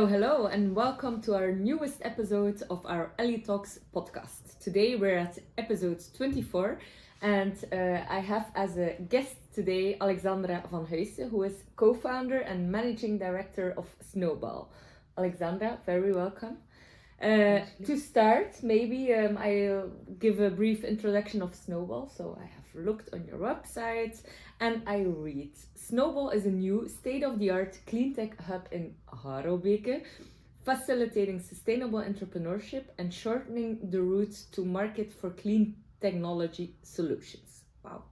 Hello, and welcome to our newest episode of our Ellie.Talks podcast. Today we're at episode 24, and I have as a guest today Alexandra Vanhuyse, who is co-founder and managing director of Snowball. Alexandra, very welcome. To start, maybe I'll give a brief introduction of Snowball. So I have looked on your website and I read Snowball is a new state-of-the-art cleantech hub in Harelbeke, facilitating sustainable entrepreneurship and shortening the route to market for clean technology solutions. Wow.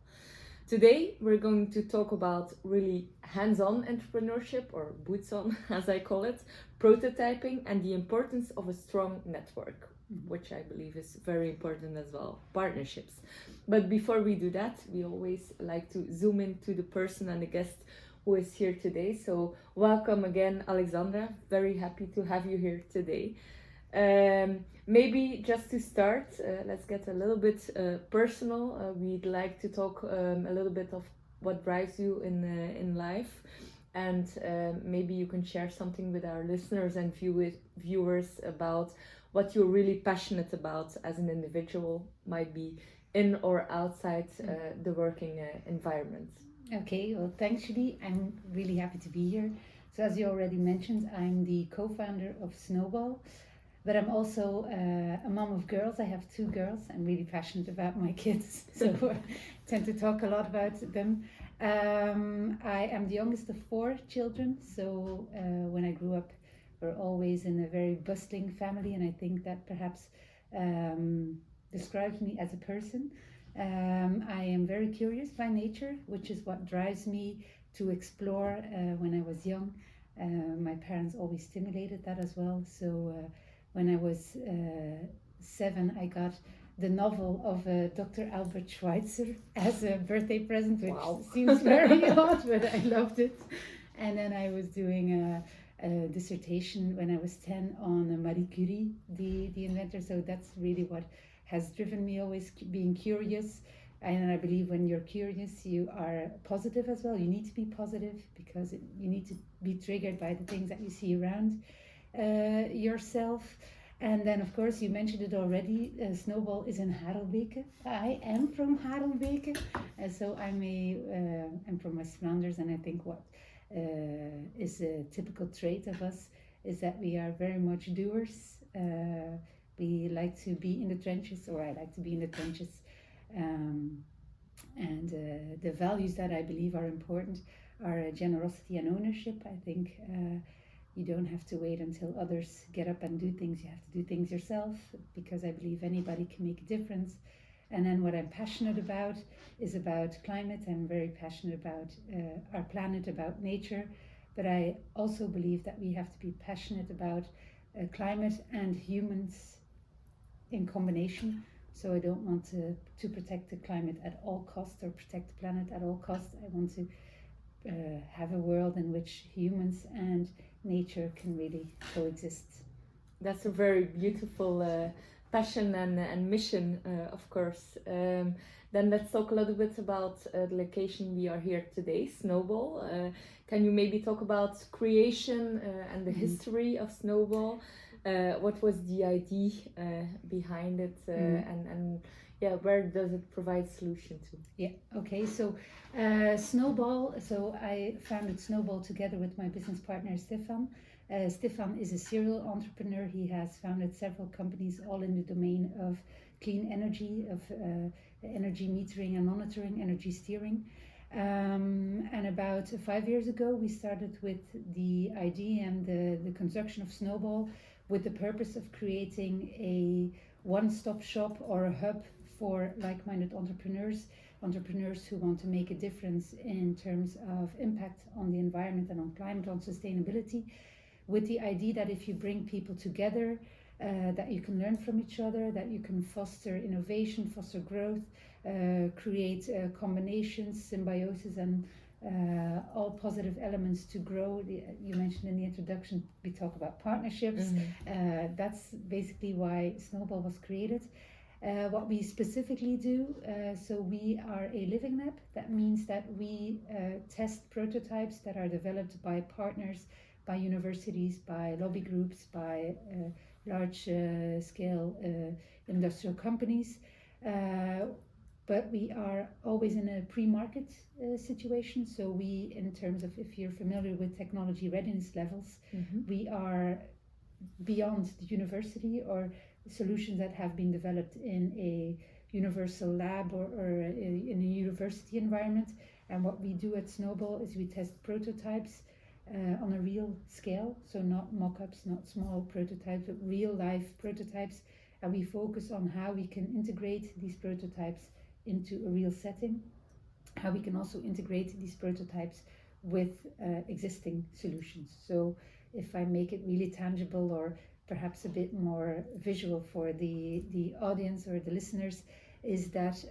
Today we're going to talk about really hands-on entrepreneurship, or boots-on as I call it, prototyping, and the importance of a strong network, which I believe is very important as well, partnerships. But before we do that, we always like to zoom into the person and the guest who is here today. So welcome again, Alexandra. Very happy to have you here today. Maybe just to start, let's get a little bit personal. We'd like to talk a little bit of what drives you in life, and maybe you can share something with our listeners and viewers about what you're really passionate about as an individual, might be in or outside the working environment. Okay, well, thanks, Julie. I'm really happy to be here. So as you already mentioned, I'm the co-founder of Snowball. But I'm also a mom of girls. I have 2 girls. I'm really passionate about my kids, so I tend to talk a lot about them. I am the youngest of 4 children, so when I grew up, we're always in a very bustling family, and I think that perhaps describes me as a person. I am very curious by nature, which is what drives me to explore when I was young. My parents always stimulated that as well, so when I was 7, I got the novel of Dr. Albert Schweitzer as a birthday present, which seems very odd, but I loved it. And then I was doing a dissertation when I was 10 on Marie Curie, the inventor. So that's really what has driven me, always being curious. And I believe when you're curious, you are positive as well. You need to be positive because you need to be triggered by the things that you see around yourself. And then of course you mentioned it already, Snowball is in Harelbeke. I am from Harelbeke, so I'm from West Flanders, and I think what is a typical trait of us is that we are very much doers. We like to be in the trenches, or I like to be in the trenches, and the values that I believe are important are generosity and ownership. I think you don't have to wait until others get up and do things. You have to do things yourself, because I believe anybody can make a difference. And then what I'm passionate about is about climate. I'm very passionate about our planet, about nature. But I also believe that we have to be passionate about climate and humans in combination. So I don't want to protect the climate at all costs, or protect the planet at all costs. I want to have a world in which humans and nature can really coexist. That's a very beautiful passion and mission, of course. Then let's talk a little bit about the location we are here today, Snowball. Can you maybe talk about creation and the history of Snowball? What was the idea behind it, and yeah, where does it provide solution to? Yeah, okay, so Snowball, so I founded Snowball together with my business partner Stefan. Stefan is a serial entrepreneur. He has founded several companies, all in the domain of clean energy, of energy metering and monitoring, energy steering. And about 5 years ago, we started with the idea and the construction of Snowball with the purpose of creating a one-stop shop or a hub for like-minded entrepreneurs who want to make a difference in terms of impact on the environment and on climate, on sustainability, with the idea that if you bring people together, that you can learn from each other, that you can foster innovation, foster growth, create combinations, symbiosis, and all positive elements to grow. You mentioned in the introduction, we talk about partnerships. That's basically why Snowball was created. What we specifically do, so we are a living lab. That means that we test prototypes that are developed by partners by universities, by lobby groups, by large scale industrial companies. But we are always in a pre-market situation. So we, in terms of, if you're familiar with technology readiness levels, we are beyond the university or solutions that have been developed in a universal lab or in a university environment. And what we do at Snowball is we test prototypes on a real scale. So not mock-ups, not small prototypes, but real life prototypes. And we focus on how we can integrate these prototypes into a real setting, how we can also integrate these prototypes with existing solutions. So if I make it really tangible or perhaps a bit more visual for the audience or the listeners, is that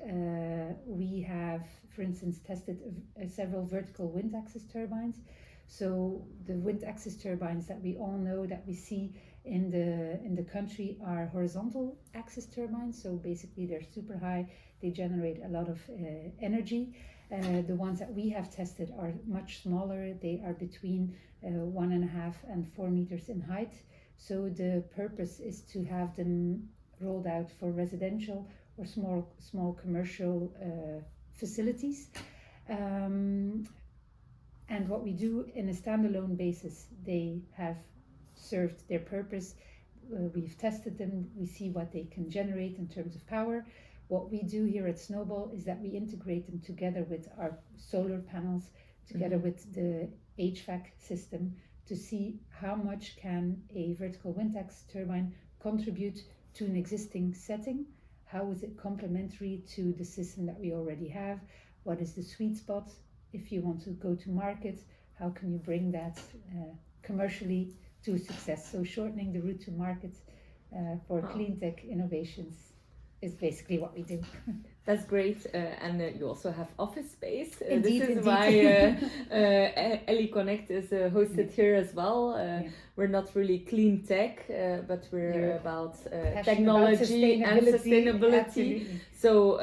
we have, for instance, tested several vertical wind axis turbines. So the wind axis turbines that we all know, that we see in the country, are horizontal axis turbines. So basically they're super high, they generate a lot of energy. The ones that we have tested are much smaller. They are between 1.5 and 4 meters in height. So the purpose is to have them rolled out for residential or small commercial facilities. And what we do in a standalone basis, they have served their purpose. We've tested them, we see what they can generate in terms of power. What we do here at Snowball is that we integrate them together with our solar panels, together with the HVAC system, to see how much can a vertical wind axis turbine contribute to an existing setting. How is it complementary to the system that we already have? What is the sweet spot? If you want to go to market, how can you bring that commercially to success? So shortening the route to market for cleantech innovations is basically what we do. That's great, and you also have office space. Indeed, this is indeed. why Ellie.Connect is hosted here as well. We're not really clean tech, but we're about technology and sustainability. Absolutely. So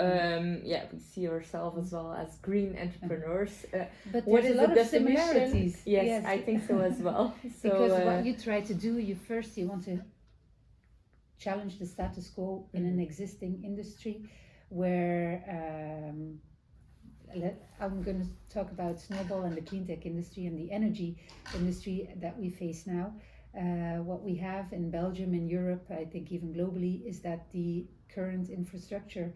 we see ourselves as well as green entrepreneurs. But what there's is a lot the of definition? similarities. Yes, I think so as well. So, because what you try to do, you want to challenge the status quo in an existing industry where I'm going to talk about Snowball and the cleantech industry and the energy industry that we face now. What we have in Belgium, in Europe, I think even globally, is that the current infrastructure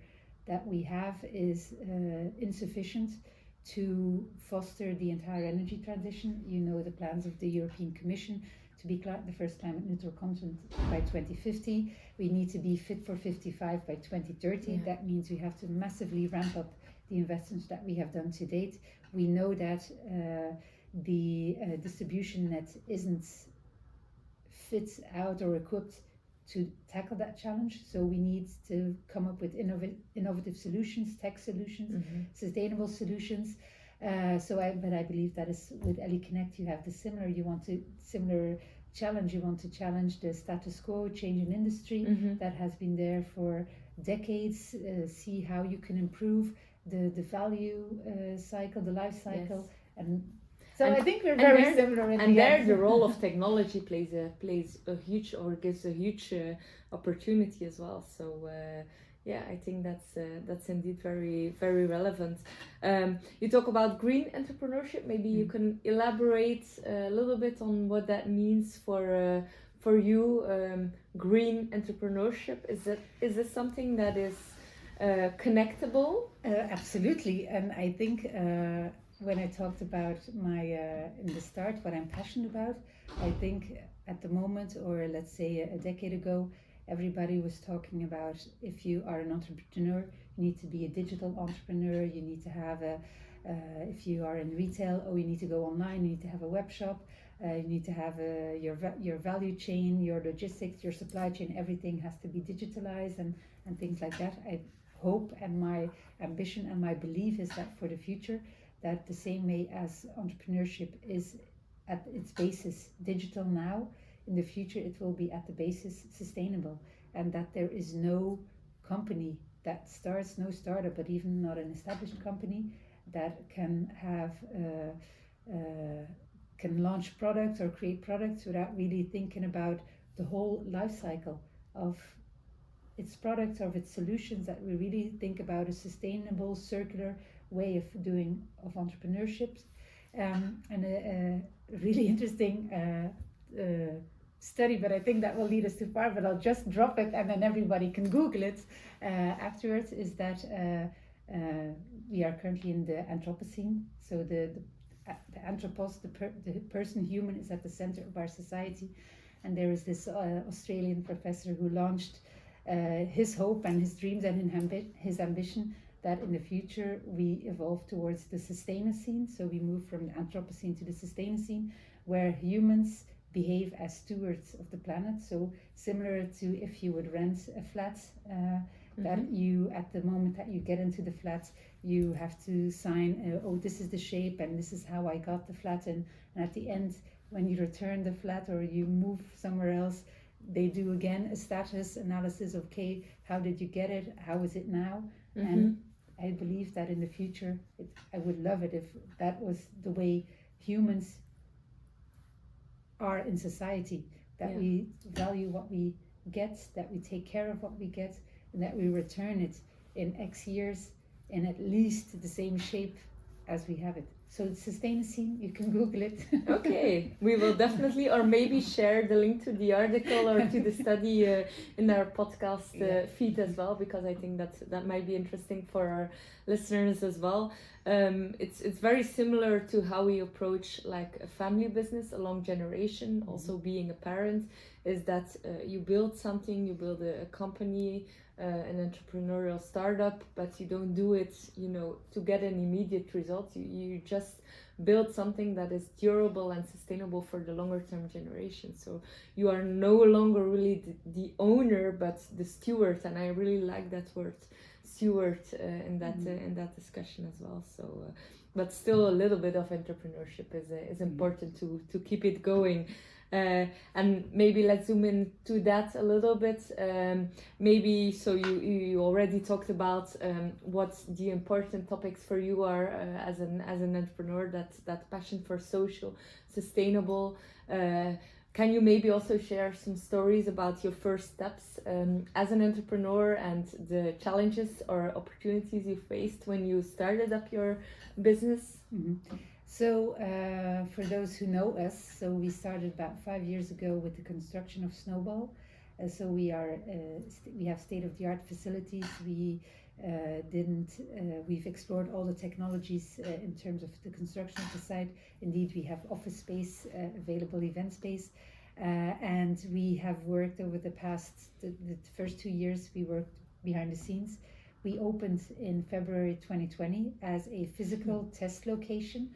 that we have is insufficient to foster the entire energy transition. You know the plans of the European Commission to be the first climate neutral continent by 2050. We need to be fit for 55 by 2030. Yeah. That means we have to massively ramp up the investments that we have done to date. We know that the distribution net isn't fit out or equipped to tackle that challenge. So we need to come up with innovative solutions, tech solutions, sustainable solutions. But I believe that is with Ellie.Connect, you have the similar challenge. You want to challenge the status quo, change an industry that has been there for decades. See how you can improve the value cycle, the life cycle, So I think we're very similar. And there, the role of technology plays a huge, or gives a huge opportunity as well. So I think that's indeed very, very relevant. You talk about green entrepreneurship. Maybe you can elaborate a little bit on what that means for you. Green entrepreneurship, is this something that is connectable? Absolutely, and I think. When I talked about in the start, what I'm passionate about, I think at the moment, or let's say a decade ago, everybody was talking about if you are an entrepreneur, you need to be a digital entrepreneur, you need to have if you are in retail, you need to go online, you need to have a web shop, you need to have your value chain, your logistics, your supply chain, everything has to be digitalized and things like that. I hope, and my ambition and my belief is that for the future, that the same way as entrepreneurship is at its basis digital now, in the future it will be at the basis sustainable, and that there is no company that starts, no startup, but even not an established company, that can have can launch products or create products without really thinking about the whole life cycle of its products, of its solutions, that we really think about a sustainable, circular way of entrepreneurship. And a really interesting study, but I think that will lead us too far, but I'll just drop it and then everybody can Google it afterwards, is that we are currently in the Anthropocene. So the anthropos, the person, human, is at the center of our society. And there is this Australian professor who launched his hope and his dreams and his ambition that in the future we evolve towards the Sustainocene. So we move from the Anthropocene to the Sustainocene, where humans behave as stewards of the planet. So similar to if you would rent a flat, that you, at the moment that you get into the flat, you have to sign, oh, this is the shape and this is how I got the flat in. And at the end, when you return the flat or you move somewhere else, they do again a status analysis of, okay, how did you get it? How is it now? And I believe that in the future, I would love it if that was the way humans are in society, that we value what we get, that we take care of what we get, and that we return it in X years in at least the same shape as we have it. So it's Sustainocene, you can Google it. Okay, we will definitely, or maybe share the link to the article or to the study in our podcast feed as well, because I think that might be interesting for our listeners as well. It's very similar to how we approach like a family business, a long generation, also being a parent, is that you build something, you build a company, an entrepreneurial startup, but you don't do it, to get an immediate result. You just build something that is durable and sustainable for the longer term generation. So you are no longer really the owner, but the steward. And I really like that word, steward, in that discussion as well. So, but still a little bit of entrepreneurship is important to keep it going. And maybe let's zoom into that a little bit. Maybe, so you already talked about what the important topics for you are as an entrepreneur, that passion for social, sustainable. Can you maybe also share some stories about your first steps as an entrepreneur and the challenges or opportunities you faced when you started up your business? So for those who know us, so we started about 5 years ago with the construction of Snowball. So we have state-of-the-art facilities. We've explored all the technologies in terms of the construction of the site. Indeed, we have office space, available event space. And we have worked over the first 2 years, we worked behind the scenes. We opened in February 2020 as a physical test location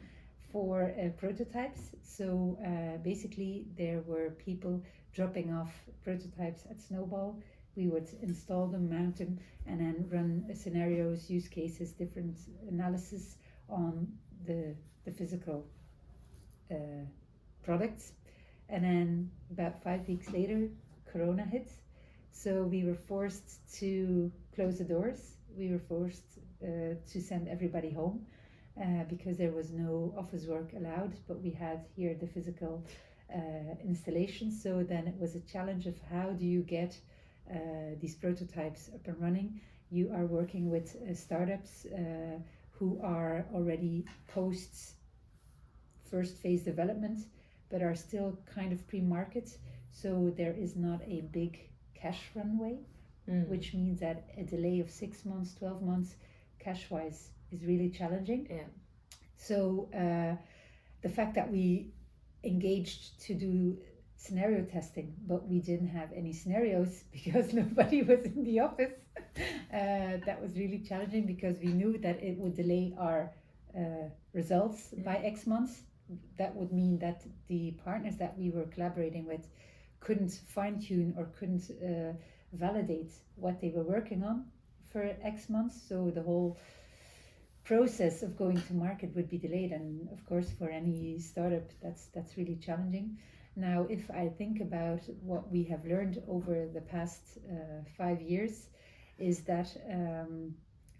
for prototypes. So basically there were people dropping off prototypes at Snowball. We would install them, mount them, and then run scenarios, use cases, different analysis on the physical products. And then about 5 weeks later, Corona hit. So we were forced to close the doors. We were forced to send everybody home. Because there was no office work allowed, but we had here the physical installation. So then it was a challenge of how do you get these prototypes up and running. You are working with startups who are already post first phase development, but are still kind of pre-market. So there is not a big cash runway, which means that a delay of 6 months, 12 months, cash-wise, is really challenging. So the fact that we engaged to do scenario testing, but we didn't have any scenarios because nobody was in the office, that was really challenging, because we knew that it would delay our results by X months. That would mean that the partners that we were collaborating with couldn't fine-tune or couldn't validate what they were working on for X months. So the whole process of going to market would be delayed, and of course for any startup that's really challenging. Now, if I think about what we have learned over the past 5 years, is that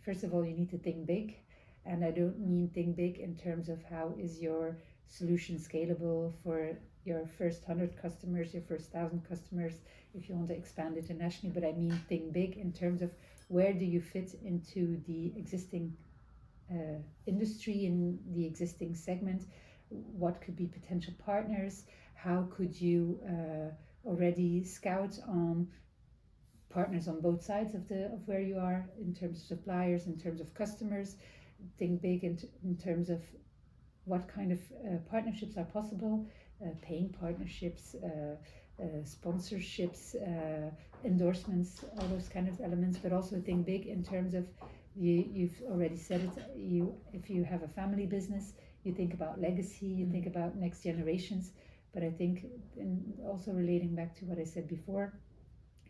first of all, you need to think big. And I don't mean think big in terms of how is your solution scalable for your first 100 customers, your first 1,000 customers, if you want to expand internationally. But I mean, think big in terms of where do you fit into the existing industry, in the existing segment? What could be potential partners? How could you already scout on partners on both sides of where you are, in terms of suppliers, in terms of customers? Think big in terms of what kind of partnerships are possible, paying partnerships, sponsorships, endorsements, all those kind of elements. But also think big in terms of, you've already said it, if you have a family business, you think about legacy, you think about next generations. But I think, and also relating back to what I said before,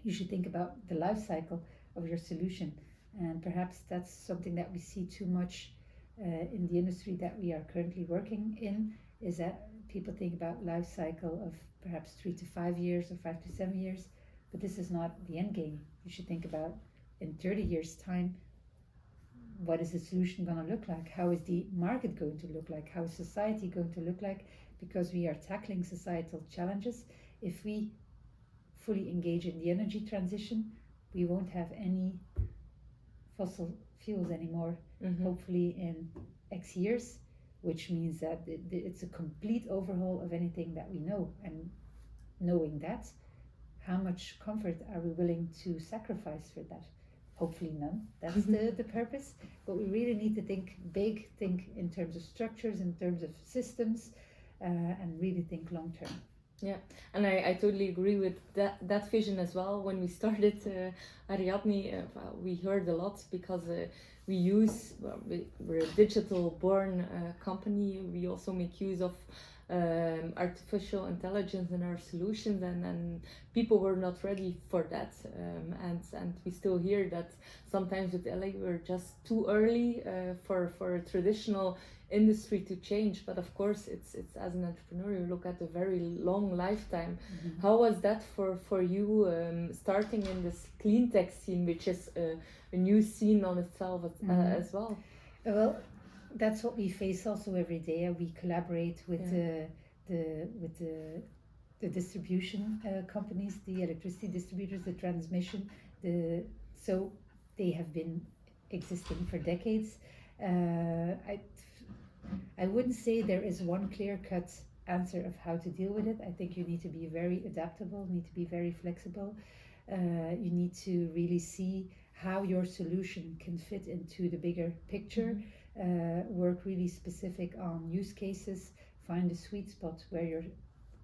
you should think about the life cycle of your solution. And perhaps that's something that we see too much in the industry that we are currently working in, is that people think about life cycle of perhaps 3 to 5 years or 5 to 7 years, but this is not the end game. You should think about, in 30 years time, what is the solution going to look like? How is the market going to look like? How is society going to look like? Because we are tackling societal challenges. If we fully engage in the energy transition, we won't have any fossil fuels anymore, hopefully in X years, which means that it's a complete overhaul of anything that we know. And knowing that, how much comfort are we willing to sacrifice for that? Hopefully none. That's the purpose. But we really need to think big, think in terms of structures, in terms of systems, and really think long term. Yeah, and I totally agree with that vision as well. When we started Ariadne, we heard a lot because we're a digital born company. We also make use of artificial intelligence in our solutions, and people were not ready for that, and we still hear that sometimes with Ellie we're just too early for a traditional industry to change. But of course it's as an entrepreneur, you look at a very long lifetime. How was that for you, starting in this cleantech scene, which is a new scene on itself as well? Well, that's what we face also every day. We collaborate with the distribution companies, the electricity distributors, the transmission. So they have been existing for decades. I wouldn't say there is one clear-cut answer of how to deal with it. I think you need to be very adaptable, need to be very flexible. You need to really see how your solution can fit into the bigger picture. Work really specific on use cases, find a sweet spot where your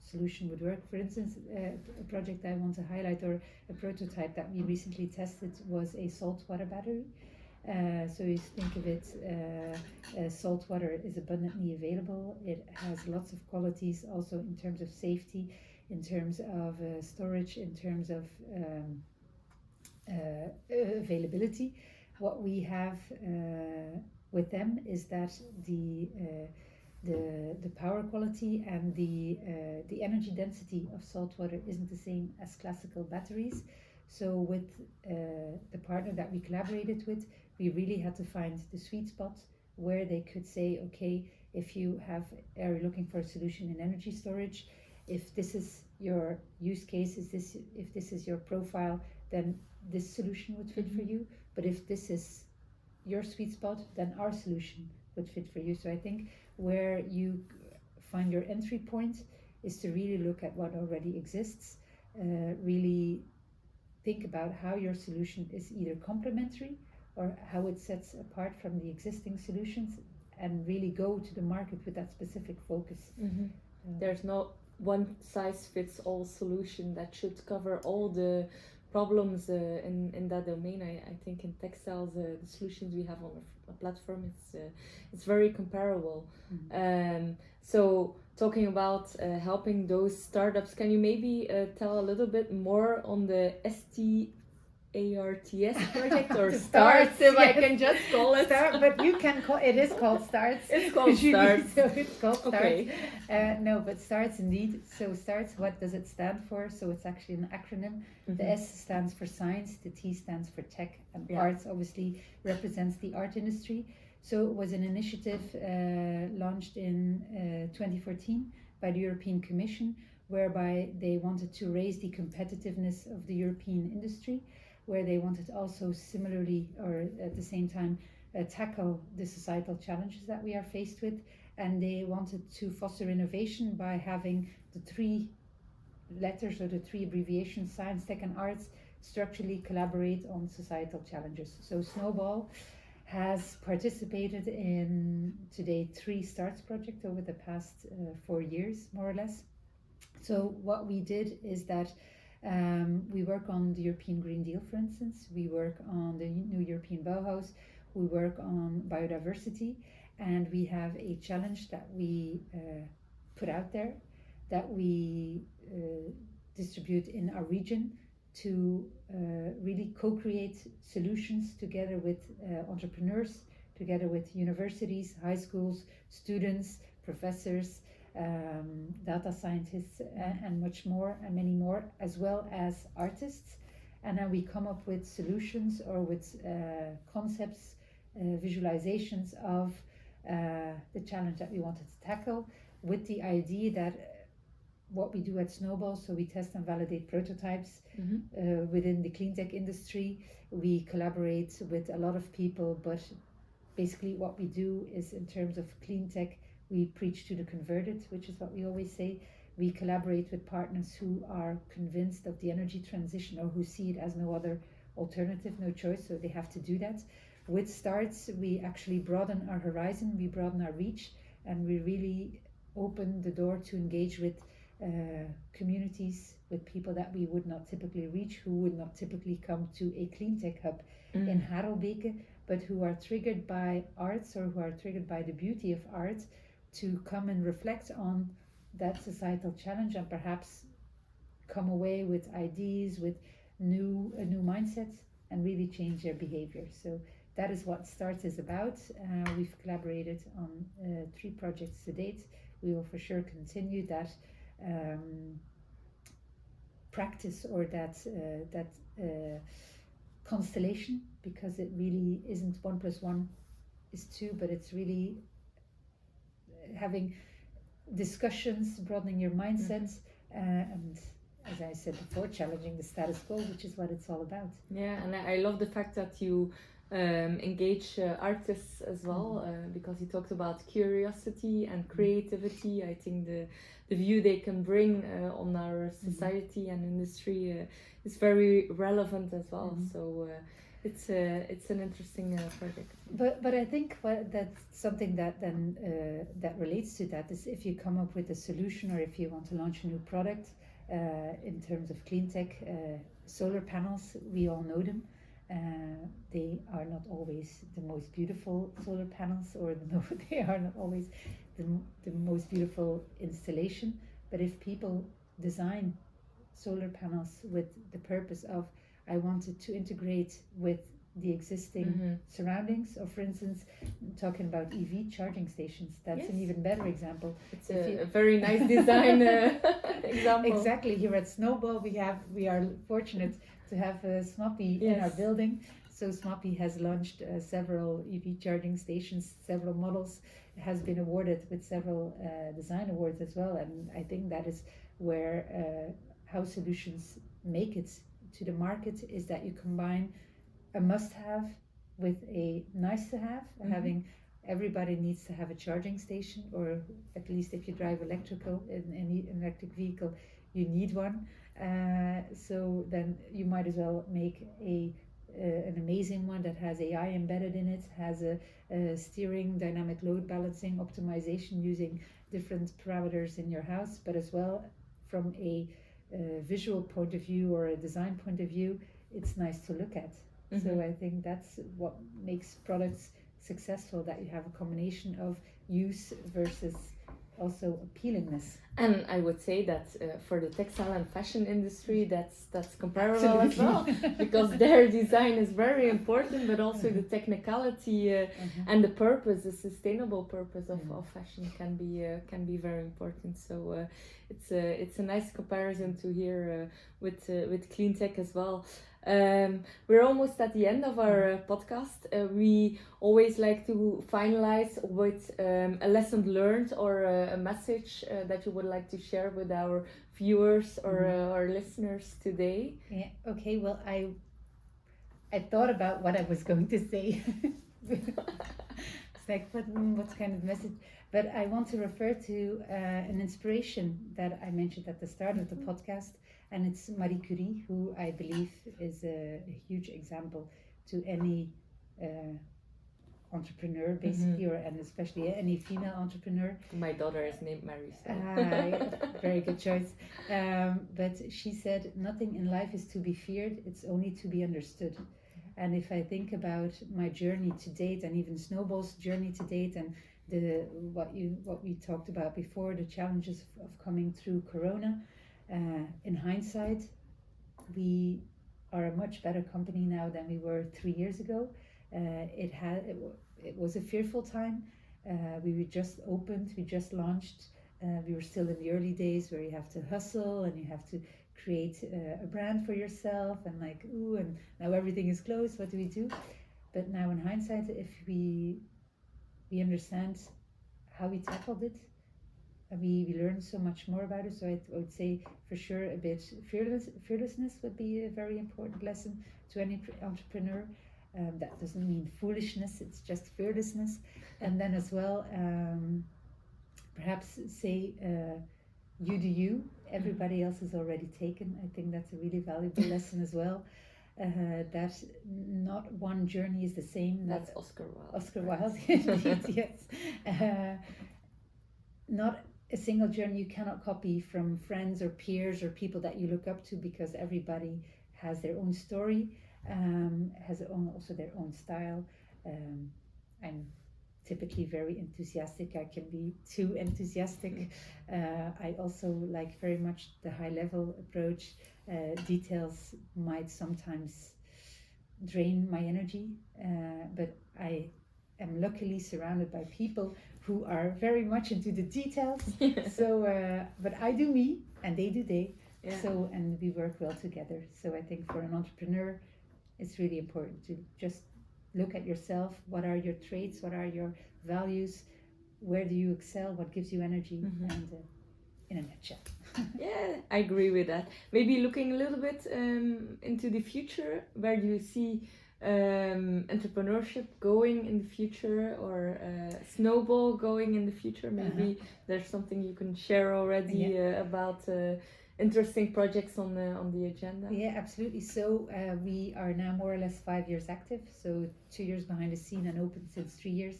solution would work. For instance, a project I want to highlight, or a prototype that we recently tested, was a saltwater battery. So you think of it, salt water is abundantly available. It has lots of qualities also in terms of safety, in terms of storage, in terms of availability. What we have with them is that the power quality and the energy density of salt water isn't the same as classical batteries. So with the partner that we collaborated with, we really had to find the sweet spot where they could say, okay, if you are looking for a solution in energy storage, if this is your use case, if this is your profile, then this solution would fit for you. But if this is your sweet spot, then our solution would fit for you. So I think where you find your entry point is to really look at what already exists, really think about how your solution is either complementary or how it sets apart from the existing solutions, and really go to the market with that specific focus. There's no one size fits all solution that should cover all the problems in that domain. I think in textiles, the solutions we have on a platform, it's very comparable. So talking about helping those startups, can you maybe tell a little bit more on the STARTS project, or STARTS, if I can just call it. But you can call it is called STARTS. It's called STARTS. So it's called STARTS. Okay. No, but STARTS indeed. So STARTS, what does it stand for? So it's actually an acronym. The S stands for science, the T stands for tech, and arts obviously represents the art industry. So it was an initiative launched in 2014 by the European Commission, whereby they wanted to raise the competitiveness of the European industry, where they wanted also similarly or at the same time tackle the societal challenges that we are faced with. And they wanted to foster innovation by having the three letters or the three abbreviations, science, tech and arts, structurally collaborate on societal challenges. So Snowball has participated in today 3 STARTS projects over the past 4 years, more or less. So what we did is that we work on the European Green Deal, for instance. We work on the new European Bauhaus. We work on biodiversity. And we have a challenge that we put out there that we distribute in our region to really co-create solutions together with entrepreneurs, together with universities, high schools, students, professors, data scientists, and much more, and many more, as well as artists. And then we come up with solutions or with concepts, visualizations of the challenge that we wanted to tackle, with the idea that what we do at Snowball, so we test and validate prototypes within the cleantech industry. We collaborate with a lot of people, but basically what we do is, in terms of cleantech, we preach to the converted, which is what we always say. We collaborate with partners who are convinced of the energy transition or who see it as no other alternative, no choice, so they have to do that. With STARTS, we actually broaden our horizon, we broaden our reach, and we really open the door to engage with communities, with people that we would not typically reach, who would not typically come to a cleantech hub in Harelbeke, but who are triggered by arts or who are triggered by the beauty of art to come and reflect on that societal challenge and perhaps come away with ideas, with new mindsets, and really change their behavior. So that is what STARTS is about. We've collaborated on 3 projects to date. We will for sure continue that practice or that constellation, because it really isn't 1 + 1 is 2, but it's really having discussions, broadening your mindsets, and as I said before, challenging the status quo, which is what it's all about. Yeah, and I love the fact that you engage artists as well, because you talked about curiosity and creativity. I think the view they can bring on our society and industry is very relevant as well. So it's an interesting project. But I think that's something that then that relates to that is, if you come up with a solution or if you want to launch a new product in terms of cleantech, solar panels, we all know them. They are not always the most beautiful solar panels, or they are not always the most beautiful installation. But if people design solar panels with the purpose of, I wanted to integrate with the existing surroundings, or for instance, talking about EV charging stations, that's an even better example. It's a very nice design example. Exactly. Here at Snowball, we are fortunate to have Smoppy in our building. So Smoppy has launched several EV charging stations, several models, has been awarded with several design awards as well. And I think that is where how solutions make it to the market, is that you combine a must-have with a nice-to-have. Having everybody needs to have a charging station, or at least if you drive electrical in any electric vehicle, you need one. So then you might as well make an amazing one that has AI embedded in it, has a steering, dynamic load balancing, optimization using different parameters in your house, but as well from a visual point of view or a design point of view, it's nice to look at. So I think that's what makes products successful, that you have a combination of use versus also appealingness. And I would say that for the textile and fashion industry, that's comparable as well, because their design is very important, but also the technicality and the purpose, the sustainable purpose of fashion can be very important. So it's a nice comparison to hear with clean tech as well. We're almost at the end of our podcast. We always like to finalize with a lesson learned or a message that you would like to share with our viewers or our listeners today. Yeah. Okay. Well, I thought about what I was going to say. It's like, what kind of message? But I want to refer to an inspiration that I mentioned at the start of the podcast, and it's Marie Curie, who I believe is a huge example to any entrepreneur, basically, and especially any female entrepreneur. My daughter is named Mary, so. Very good choice. But she said, "Nothing in life is to be feared; it's only to be understood." And if I think about my journey to date, and even Snowball's journey to date, and what we talked about before, the challenges of coming through Corona, in hindsight, we are a much better company now than we were 3 years ago. It was a fearful time. We were just opened, we just launched. We were still in the early days where you have to hustle and you have to create a brand for yourself, and and now everything is closed, what do we do? But now in hindsight, if we understand how we tackled it, we learned so much more about it. So I would say for sure a bit fearlessness would be a very important lesson to any entrepreneur. That doesn't mean foolishness, it's just fearlessness. And then as well, perhaps say you do you, everybody else is already taken. I think that's a really valuable lesson as well. That not one journey is the same. That's Oscar Wilde. Oscar Wilde, yes. Not a single journey you cannot copy from friends or peers or people that you look up to, because everybody has their own story, has also their own style. I'm typically very enthusiastic. I can be too enthusiastic. I also like very much the high level approach. Details might sometimes drain my energy, but I am luckily surrounded by people who are very much into the details. So, but I do me and they do they. Yeah. So, and we work well together. So I think for an entrepreneur, it's really important to just look at yourself. What are your traits? What are your values? Where do you excel? What gives you energy? And in a nutshell. Yeah, I agree with that. Maybe looking a little bit into the future, where do you see entrepreneurship going in the future, or Snowball going in the future? Maybe there's something you can share already about interesting projects on the agenda. Yeah, absolutely. So we are now more or less 5 years active. So 2 years behind the scene and open since 3 years.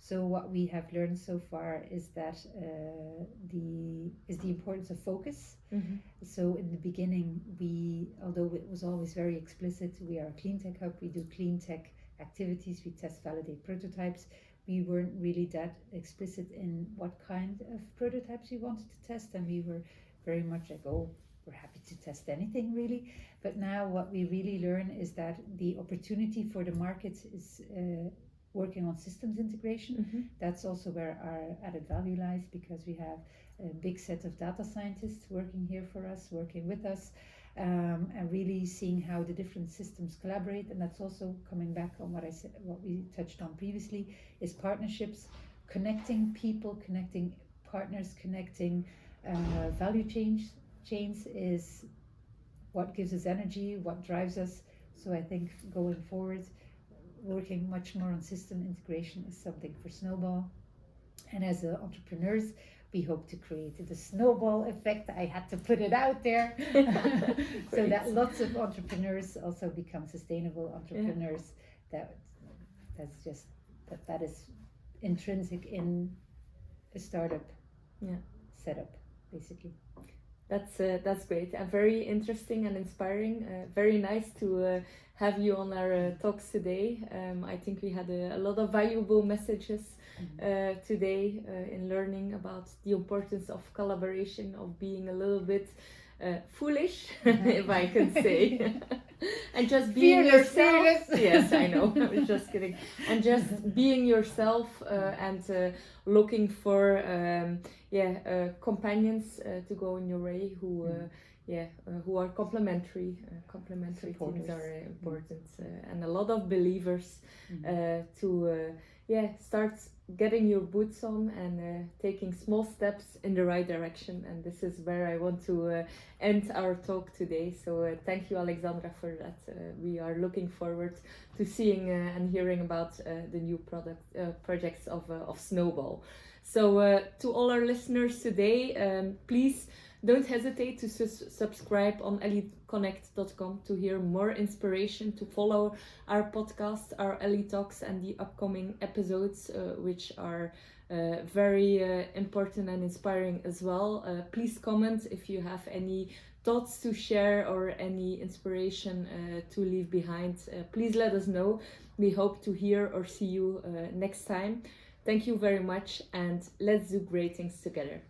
So what we have learned so far is that the importance of focus. So in the beginning, although it was always very explicit, we are a cleantech hub. We do cleantech activities. We test, validate prototypes. We weren't really that explicit in what kind of prototypes we wanted to test, and we were very much like, oh, we're happy to test anything really. But now what we really learn is that the opportunity for the market is working on systems integration. That's also where our added value lies, because we have a big set of data scientists working here for us, working with us, and really seeing how the different systems collaborate. And that's also coming back on what I said, what we touched on previously, is partnerships, connecting people, connecting partners, connecting value chains is what gives us energy, what drives us. So I think going forward, working much more on system integration is something for Snowball. And as entrepreneurs, we hope to create the snowball effect. I had to put it out there. So that lots of entrepreneurs also become sustainable entrepreneurs. That is intrinsic in a startup setup, basically. That's great and very interesting and inspiring. Very nice to have you on our talks today. I think we had a lot of valuable messages today in learning about the importance of collaboration, of being a little bit foolish, if I can say, and just being yourself. Yes, I know. I was just kidding. And just being yourself and looking for companions to go in your way who who are complementary. Complementary teams Supporters. are important, and a lot of believers to start getting your boots on and taking small steps in the right direction. And this is where I want to end our talk today. So thank you, Alexandra, for that. We are looking forward to seeing and hearing about the new projects of Snowball. So to all our listeners today, please don't hesitate to subscribe on Ellie.Connect.com to hear more inspiration, to follow our podcast, our Ellie.Talks, and the upcoming episodes, which are very important and inspiring as well. Please comment if you have any thoughts to share or any inspiration to leave behind. Please let us know. We hope to hear or see you next time. Thank you very much, and let's do great things together.